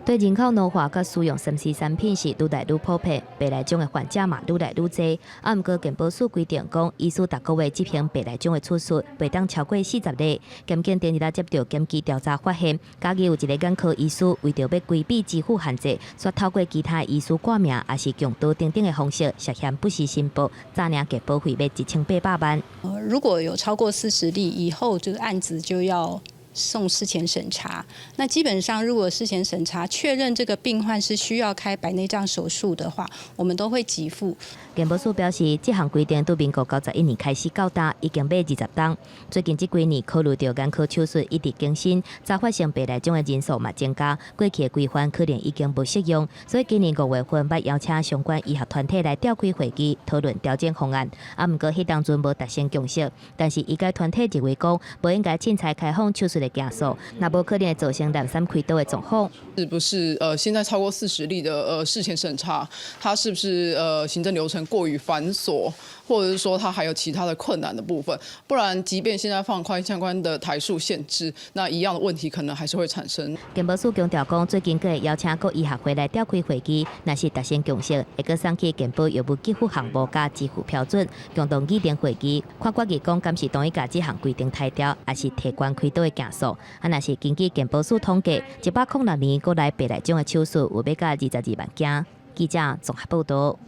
对人口老化甲使用三 C 产品是愈来愈普遍，白内障的患者嘛愈来愈多。毋过健保署规定讲，医师逐个月执行白内障的手术，袂当超过40例。检警第二日接到检机调查发现，家己有一个眼科医师为着要规避支付限制，却透过其他医师挂名，也是强盗等等的方式涉嫌不实申报，诈领健保费要1800万。如果有超过40例以后，这个案子就要送事前审查。那基本上，如果事前审查确认这个病患是需要开白内障手术的话，我们都会给付。健保署表示，这项规定对民国91年开始到达，已经买20档。最近这几年，考虑到眼科手术一直更新，早发生白内障的人数嘛增加，过去的规范可能已经不适用，所以今年5月份要邀请相关医学团体来召开会议，讨论调整方案。毋过，迄当阵无达成共识，但是医界团体认为讲，不应该凊彩开放手术的件数，那无可能会造成两三开刀的状况。是不是现在超过40例的事前审查，它是不是行政流程过于繁琐，或者是说它还有其他的困难的部分？不然，即便现在放宽相关的台数限制，那一样的问题可能还是会产生。健保署强调讲，最近会邀请各医学会来召开会议，若是达成共识，会搁送去健保业务给付项目加支付标准，共同议定会议，看决议讲，敢是同意甲这项规定汰掉，还是提悬开刀的件数。数。啊，若是根据健保署统计，106年国内白内障的手术有要到22万件。记者综合报道。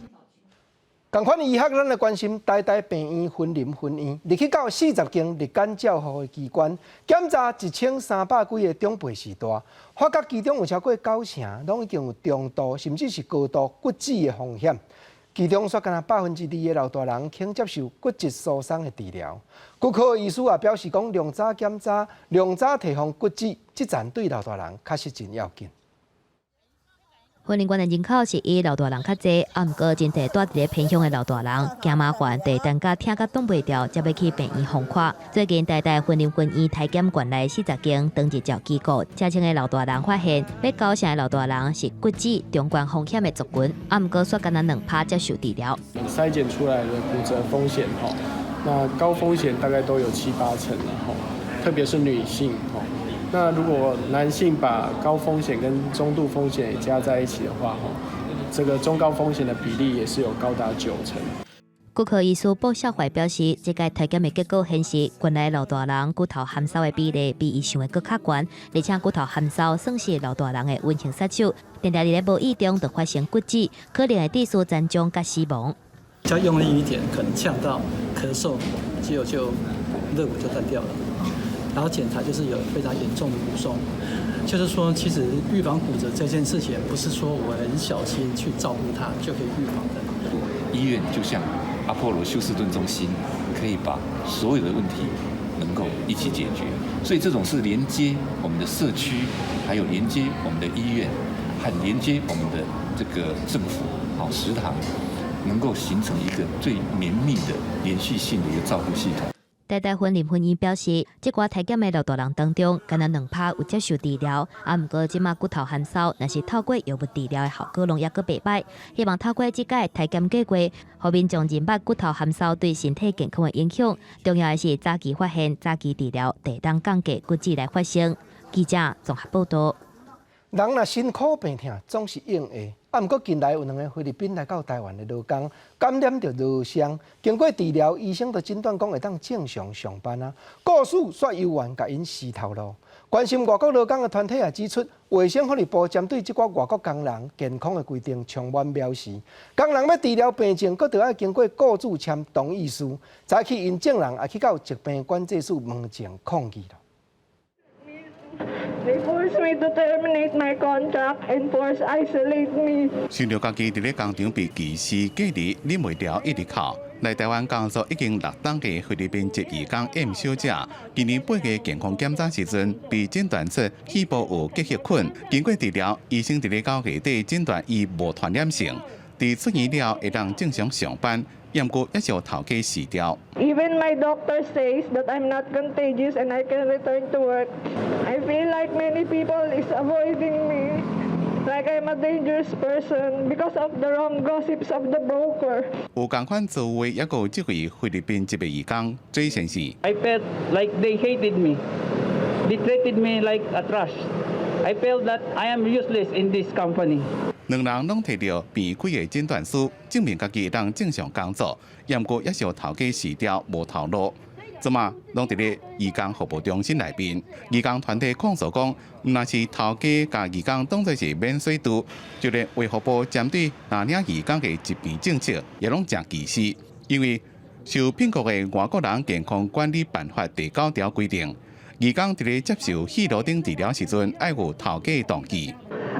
同款医学，咱来关心台大病院分林分院，入去到40间日间照护的机关，检查1300几个长辈时代，发觉其中有超过90%拢已经有中度甚至是高度骨质的风险。其中却敢若2%的老大人肯接受骨质疏松的治疗。骨科医师也表示讲，量早检查、量早提供骨质，这站对老大人确实真要紧。婚龄观的人口是以老大人较济，啊，毋过真侪住伫咧偏乡的老大人惊麻烦，第等甲听甲挡袂掉，才要去病院放看。最近台大婚龄分院体检馆内40间登记照机构，车前的老大人发现，要90成的老大人是骨质中关风险的族群，啊，毋过却敢若2%接受治疗。筛检出来的骨折风险那高风险大概都有7、8成特别是女性那如果男性把高风险跟中度风险也加在一起的话，这个中高风险的比例也是有高达9成。骨科医师鲍孝怀表示，这届体检的结果显示，原来老大人骨头含烧的比例比伊想的更较高，而且骨头含烧算是老大人的温情杀手，定定伫咧无意中就发生骨折，可能会致使残障甲死亡。比较用力一点，可能呛到、咳嗽，结果就肋骨就断掉了。然后检查就是有非常严重的骨松，就是说，其实预防骨折这件事情，不是说我很小心去照顾它就可以预防的。医院就像阿波罗休斯顿中心，可以把所有的问题能够一起解决。所以这种是连接我们的社区，还有连接我们的医院，和连接我们的这个政府食堂，能够形成一个最绵密的连续性的一个照顾系统。台大婚龄分院表示，这寡体检的老大人当中，敢若2%有接受治疗，啊，毋过即马骨头含烧，若是透过药物治疗的效果拢抑阁袂歹。希望透过这届体检结果，互民众认捌骨头含烧对身体健康的影响。重要的是早期发现、早期治疗，地当降低骨质来发生。记者综合报道。人若辛苦病痛，总是用下。啊，毋过近来有2个菲律宾来到台湾的劳工感染着热伤，经过治疗，医生就诊断讲会当正常上班啊。故事却悠然甲因死头路。关心外国劳工的团体也指出，卫生福利部针对这寡外国工人健康的规定充满藐视。工人要治疗病症，佫得要经过雇主签同意书，才去因证人也去到疾病管制署门前抗议了。They forced me to terminate my contract and force isolate me. 想到家己伫咧工厂被歧视、隔离，忍袂了一直哭。来台湾工作已经6档嘅菲律宾籍移工 M 小姐，今年8月健康检查时阵，被诊断出肺部有结核菌。经过治疗，医生伫咧9月底诊断伊无传染性，伫出院了会当正常上班。不过也是有头家死掉。 Even my doctor says that I'm not contagious and I can return to work. I feel like many people is avoiding me, like I'm a dangerous person because of the wrong gossips of the broker. 有同款做话，也有这位菲律宾籍的移工追先生。I felt like they hated me. They treated me like a trash. I felt that I am useless in this company. 2人拢摕到病开的诊断书，证明家己会当正常工作，不过也是有头家辞掉无头路。即马拢伫咧移工服务中心内面，移工团体控诉讲，若是头家甲移工当作是免税度，就连卫福部针对那领移工的疾病政策也拢真歧视，因为受苹果的外国人健康管理办法第9条规定，移工伫咧接受肺癆等治疗时阵，要有头家同意。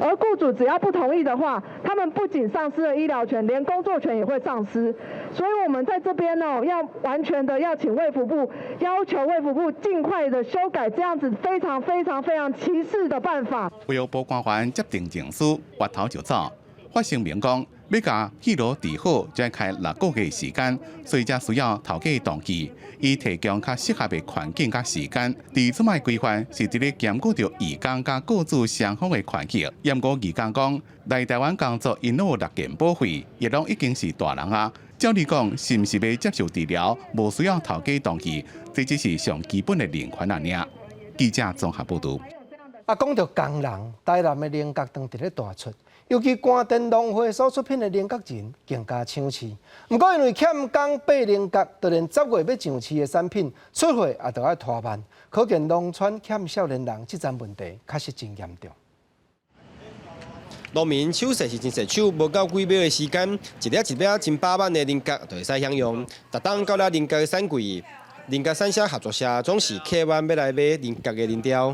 而雇主只要不同意的话，他们不仅丧失了医疗权，连工作权也会丧失。所以，我们在这边要完全的要请卫福部，要求卫福部尽快的修改这样子非常歧视的办法。卫福部官员接定证书，挖头就走，发声明讲，要甲肺癆治好，就要开6个月时间，所以才需要头家同意。 以提供较适合的环境甲时间，伫这卖规范是伫咧兼顾着移工甲雇主双方的权益。不过移工讲，来台湾工作因有6件保费，亦拢已经是大人啊。照理讲，是毋是要接受治疗，无需要头家同意，这只是上基本的人权尔。记者综合报道。讲到工人，台南的菱角糖伫咧大出，尤其关灯农会所出品的菱角仁更加抢市。不过因为欠工备菱角，就连10月要上市的产品出货也都要拖慢，可见农村欠少年人这层问题确实真严重。农民手势是真实手，无到几秒的时间，一粒一粒真百万的菱角就会使享用。逐当到了菱角的产柜，菱角产销合作社总是客湾要来买菱角的菱条。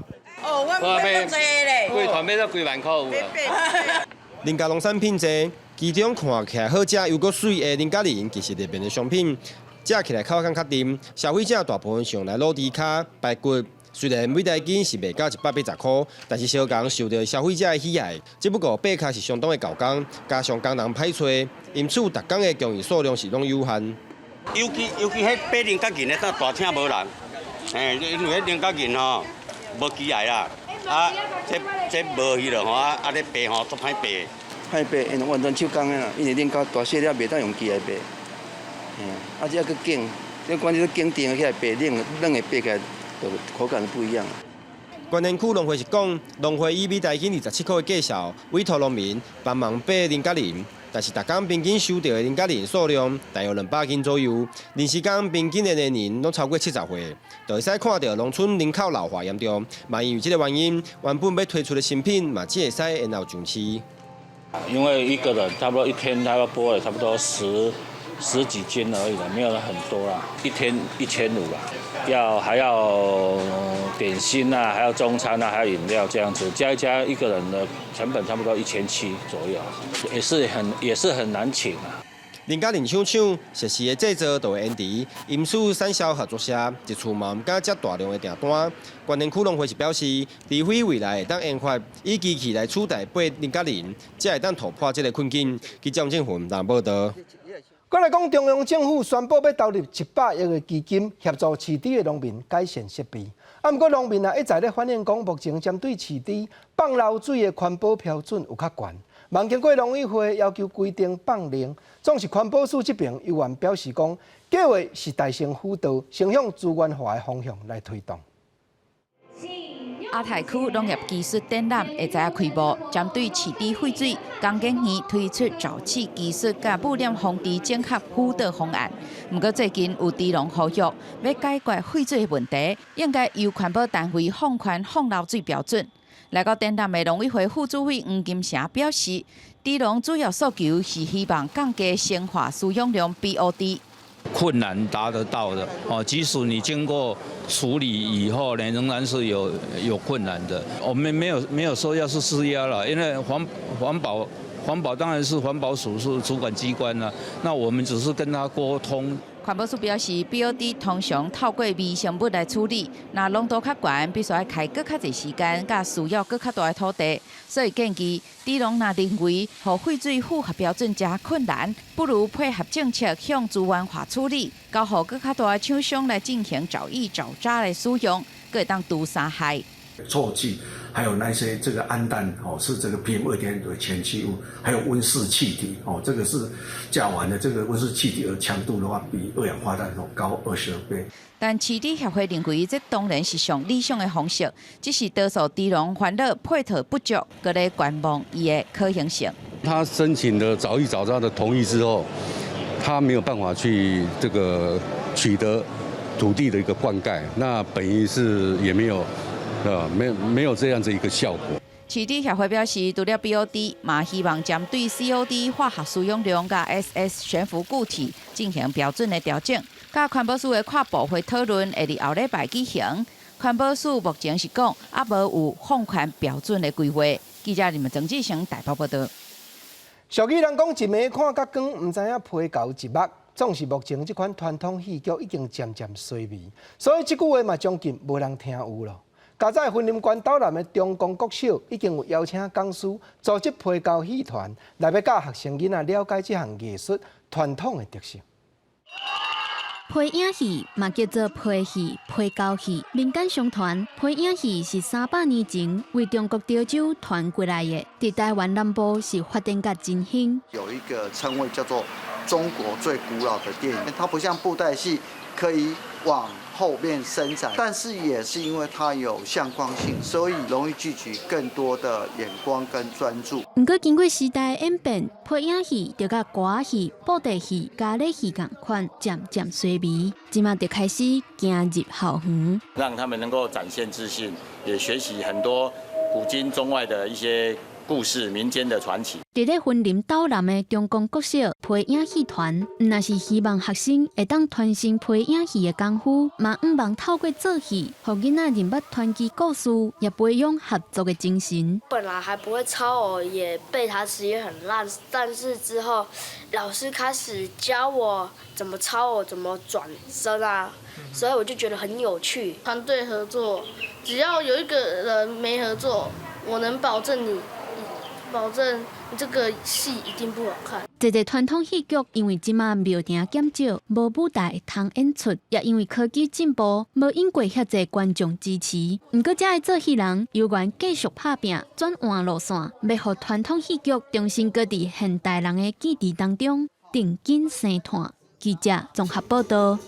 哦，我买多咧，规团买到几万块有啊。菱角农产品多，其中看起来好食又阁水的菱角仁，其实入面的商品，食起来口感较甜，消费者大部分上来卤猪脚、排骨。虽然每台斤是卖到180块，但是小工受到消费者的喜爱。只不过价格是相当的高工，加上工人歹找，因此逐工的供应数量是拢有限。尤其迄买菱角仁的，大厅无人，因为迄菱角仁吼无机来啦，这无去了吼，咧白吼都歹白。歹白，因为完全手工的啦，因为菱角大细了袂当用机来白，这个紧，这关键紧定起来白，冷的白起来。口感不一样。关田区农会是讲，农会以每台斤27块的价销，委托农民帮忙买菱角仁，但是逐工平均收到的菱角仁数量大约200斤左右，临时工平均的年龄拢超过70岁，就会使看到农村人口老化严重。嘛因为这个原因，原本要推出的新品嘛只会使延后上市。因为一个人差不多一天他要播了差不多十几斤而已了，没有很多啦，一天1500啦，还要点心啊，还要中餐啊，还有饮料这样子，加一加一个人的成本差不多1700左右，也是很难请啊。菱角仁厂实时的制作就会延迟，因此产销合作社一次嘛唔敢接大量的订单。关田区农会是表示，除非未来会当研发以机器来取代背菱角仁，才会当突破这个困境。记者郑云南报道。再来讲，中央政府宣布要投入700亿的基金，协助饲猪的农民改善设备。不过农民一再咧反映讲，目前针对饲猪放流水的环保标准有较悬。望经过农委会要求规定放零，总是环保署这边委员表示讲，计划是大型辅导，先向资源化的方向来推动。亚太区农业技术展览会在开幕，针对饲猪废水，江景园推出沼气技术甲污染防治整合辅导方案。不过最近有猪农呼吁，要解决废水的问题，应该由环保单位放宽放流水标准。来到展览的农委会副主委黄金城表示，猪农主要诉求是希望降低生化输氧量 BOD。困难达得到的哦，即使你经过处理以后呢，仍然是有困难的。我们没有说要是施压了，因为环保当然是环保署是主管机关了，那我们只是跟他沟通。环保署表示 ，BOD 通常透过微生物来处理，那浓度较悬，必须要开更较侪时间，甲需要更较大的土地，所以建议猪农若认为和废水符合标准加困难，不如配合政策向资源化处理，交予更较大的厂商来进行沼液沼渣的使用，可会当除杀害。臭气，还有那些这个氨氮是这个 PM2.5的前气物，还有温室气体这个是甲烷的这个温室气体的强度的话，比二氧化碳高22倍。但饲猪协会认为，这当然是上理想的方式，只是多数猪农烦恼配套不足，搁咧观望伊的可行性。他申请了沼液沼渣的同意之后，他没有办法去这个取得土地的一个灌溉，那本意是也没有。没有这样子一个效果。俗语人讲，一暝看甲光，唔知影皮厚一目。总是目前这款传统戏剧已经渐渐衰微，所以这句话嘛将近无人听有了。嘉在云林县斗南的中公国小已经有邀请讲师组织皮胶戏团，来要教学生囡仔了解这项艺术传统的特色。皮影戏嘛叫做皮戏、皮胶戏，民间相传皮影戏是300年前为中国潮州传过来的，在台湾南部是发展甲真兴。有一个称谓叫做中国最古老的电影，它不像布袋戏可以往后面伸展，但是也是因为它有相关性，所以容易聚集更多的眼光跟专注。不过经过时代演变，配影戏就甲歌戏、布袋戏、咖喱戏同款，渐渐衰微，即马就开始行入校园，让他们能够展现自信，也学习很多古今中外的一些故事、民间的传奇。伫咧婚林斗南的中共国小配影戏团，若是希望学生会当传承配影戏的功夫，嘛毋忘透过做戏，互囡仔认捌传奇故事，也培养合作的精神。本来还不会抄偶，也背台词也很烂，但是之后老师开始教我怎么抄偶，怎么转身啊，所以我就觉得很有趣。团队合作，只要有一个人没合作，我能保证你这个戏一定不好看。一个传统戏剧，因为即马庙埕减少，无舞台通演出，也因为科技进步，无引过遐济观众支持。不过，这个做戏人有愿继续拍拼，转换路线，要互传统戏剧重新搁伫现代人的记忆当中定睛生炭。记者综合报道。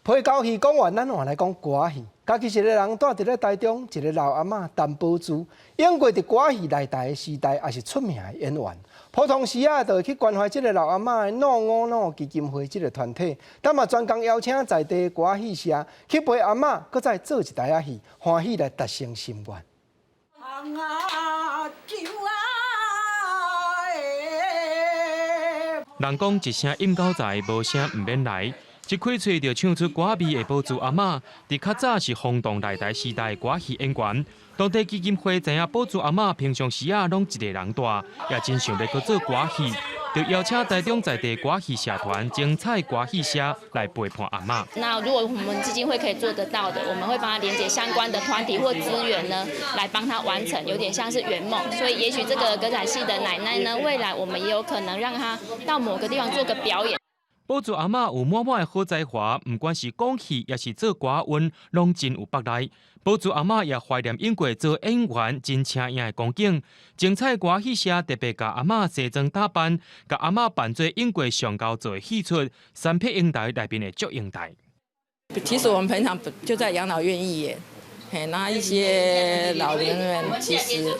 配交戏讲完，咱换来讲歌戏。家己一个人住伫咧台中，一个老阿嬷陈宝珠，演过伫歌戏内台的时代，也是出名的演员。普通时啊，就会去关怀即个老阿嬷的NO基金会即个团体，咱嘛专工邀请在地歌戏社去陪阿嬷，搁再做一台仔戏，欢喜来达成心愿。人讲一声饮狗仔，无声毋免来。一开喙就唱出歌味的宝珠阿嬷，伫较早是轰动内台时代歌戏演员。当地基金会知影宝珠阿嬷平常时啊拢一个人住，也真想要去做歌戏，就邀请台中在地歌戏社团精彩歌戏社来陪伴阿嬷。那如果我们基金会可以做得到的，我们会帮他连接相关的团体或资源呢，来帮他完成，有点像是圆梦。所以也许这个歌仔戏的奶奶呢，未来我们也有可能让她到某个地方做个表演。宝珠阿嬷有满满的好才华，不管是讲戏也是做歌韵，拢真有北来。宝珠阿嬷也怀念演过做演员真请影的光景。精彩歌戏社特别甲阿嬷西装打扮，甲阿嬷扮做演过上高做的戏出，三匹英台内面的祝英台。其实我们平常就在养老院义演。那一些老年人其实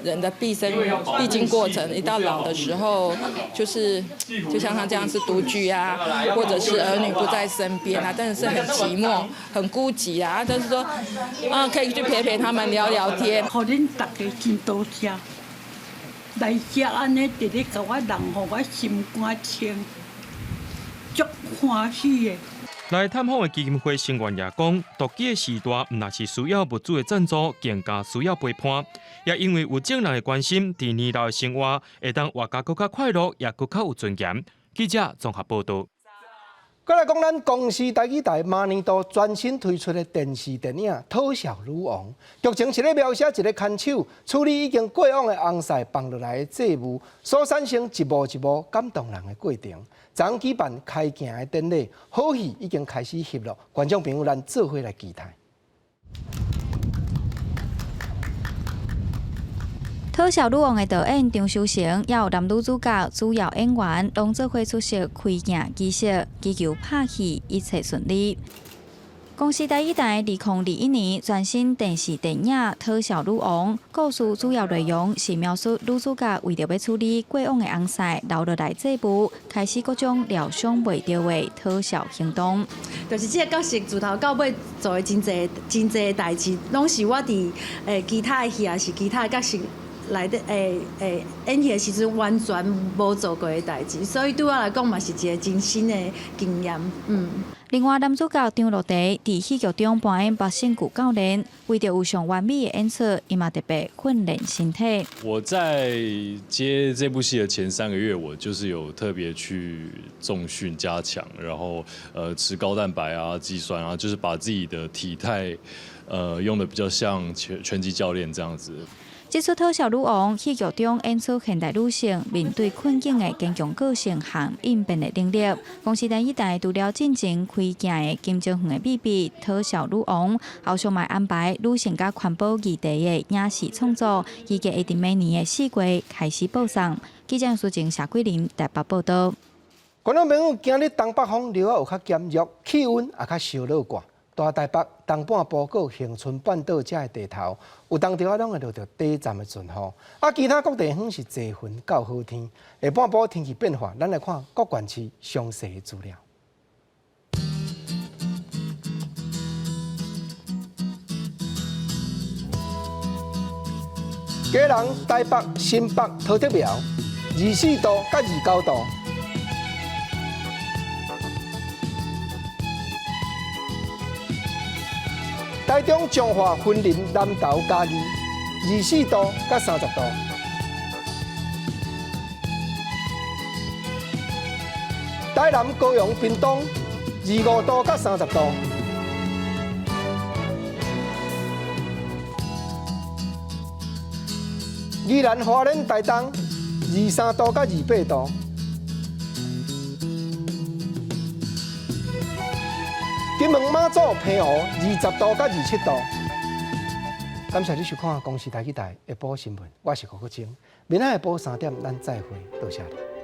人的必经过程，一到老的时候，就像他这样是独居啊，或者是儿女不在身边啊，真的是很寂寞、很孤寂啊。但是说，可以去陪他们聊聊天。互恁大家真多谢，来遮安尼直咧甲我人，互我心肝清，足欢喜的。来探访的基金会成员也讲，独居的时代，唔但是需要物资的赞助，更加需要陪伴。也因为有众人的关心，伫年老的生活会当活甲更加快乐，也更加有尊严。记者综合报道。再来讲，咱公视台语台马年度全新推出的电视电影《讨小女王》，剧情是咧描写一个看守处理已经过往的翁婿放落来的债务，所产生一幕一幕感动人的过程。昨举办开镜的典礼，好戏已经开始翕了，观众朋友咱做伙来期待。讨小女王的导演张修成，也有男女主角、主要演员拢做伙出席开镜仪式，祈求拍戏一切顺利。公视台语台2021年全新电视电影《讨小女王》，故事主要内容是描述女主角为着要处理过往的翁婿留落来债务，开始各种料想袂到的讨小行动。就是这个角色自头到尾做的真侪代志，拢是我伫其他的戏也是其他的角色。来的演戏的时阵完全无做过的代志，所以对我来讲嘛是一个真新的经验。另外，男主角张乐迪伫戏剧中扮演百姓古教练，为着有上完美的演出，伊嘛特别训练身体。我在接这部戏的前3个月，我就是有特别去重训加强，然后吃高蛋白啊、肌酸啊，就是把自己的体态用的比较像拳击教练这样子。这出《讨小女王》戏剧中演出现代女性面对困境的坚强个性和应变的能力。公视台语台除了进行开镜的金正恒的秘密《讨小女王》，后续嘛安排女性甲环保议题的影视创作，预计会伫明年的4月开始播送。记者苏静、夏桂林台北报道。观众朋友，今日东北风流啊有较减弱，气温也较小落挂。大台北、东半部、搁恒春半岛这的地头，有当地啊拢会落着短暂的阵雨。啊，其他各地方是多云到好天。下半部天气变化，咱来看各县市详细的资料。基隆、台北、新北、桃竹苗24度到29度。台中、彰化、云林、南投、嘉义24度到30度。台南、高雄、屏东25度到30度。宜兰花莲台东23度到28度，金门马祖澎湖20度到27度。感谢你收看《公视台语台下晡新闻》，我是郭国清，明仔下晡3点咱再会，多谢你。